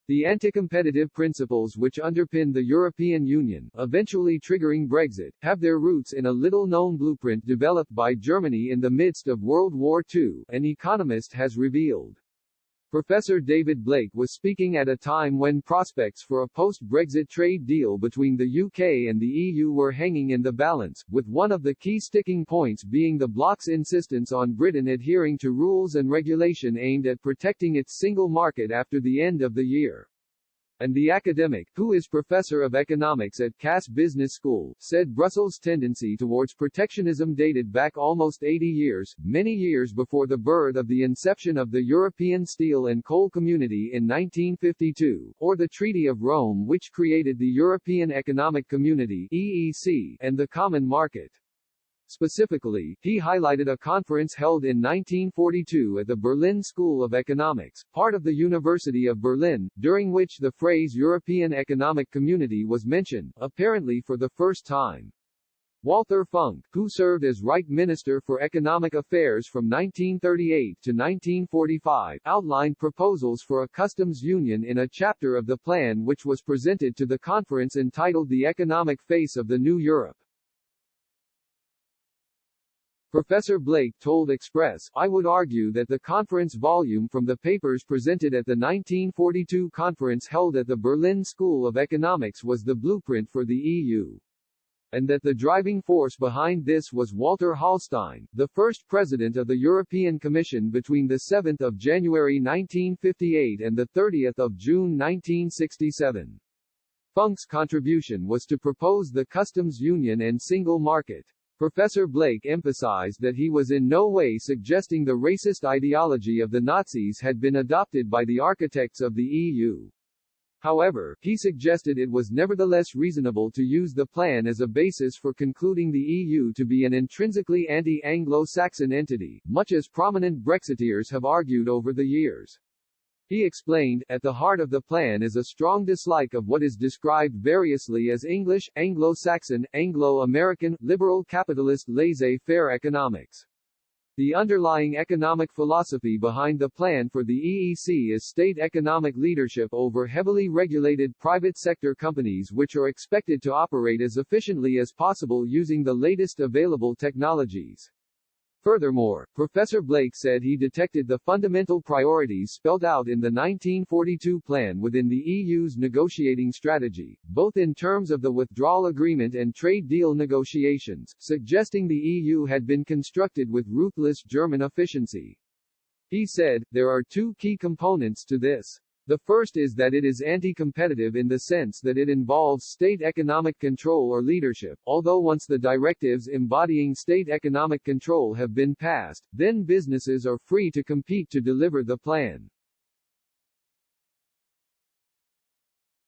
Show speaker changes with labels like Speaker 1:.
Speaker 1: The anti-competitive principles which underpin the European Union, eventually triggering Brexit, have their roots in a little-known blueprint developed by Germany in the midst of World War II, an economist has revealed. Professor David Blake was speaking at a time when prospects for a post-Brexit trade deal between the UK and the EU were hanging in the balance, with one of the key sticking points being the bloc's insistence on Britain adhering to rules and regulation aimed at protecting its single market after the end of the year. And the academic, who is professor of economics at Cass Business School, said Brussels' tendency towards protectionism dated back almost 80 years, many years before the birth of the inception of the European Steel and Coal Community in 1952, or the Treaty of Rome which created the European Economic Community (EEC) and the Common Market. Specifically, he highlighted a conference held in 1942 at the Berlin School of Economics, part of the University of Berlin, during which the phrase European Economic Community was mentioned, apparently for the first time. Walther Funk, who served as Reich Minister for Economic Affairs from 1938 to 1945, outlined proposals for a customs union in a chapter of the plan which was presented to the conference entitled The Economic Face of the New Europe. Professor Blake told Express, "I would argue that the conference volume from the papers presented at the 1942 conference held at the Berlin School of Economics was the blueprint for the EU. And that the driving force behind this was Walter Hallstein, the first president of the European Commission between the 7th of January 1958 and the 30th of June 1967. Funk's contribution was to propose the customs union and single market." Professor Blake emphasized that he was in no way suggesting the racist ideology of the Nazis had been adopted by the architects of the EU. However, he suggested it was nevertheless reasonable to use the plan as a basis for concluding the EU to be an intrinsically anti-Anglo-Saxon entity, much as prominent Brexiteers have argued over the years. He explained, at the heart of the plan is a strong dislike of what is described variously as English, Anglo-Saxon, Anglo-American, liberal capitalist laissez-faire economics. The underlying economic philosophy behind the plan for the EEC is state economic leadership over heavily regulated private sector companies which are expected to operate as efficiently as possible using the latest available technologies. Furthermore, Professor Blake said he detected the fundamental priorities spelled out in the 1942 plan within the EU's negotiating strategy, both in terms of the withdrawal agreement and trade deal negotiations, suggesting the EU had been constructed with ruthless German efficiency. He said, "There are two key components to this. The first is that it is anti-competitive in the sense that it involves state economic control or leadership, although once the directives embodying state economic control have been passed, then businesses are free to compete to deliver the plan.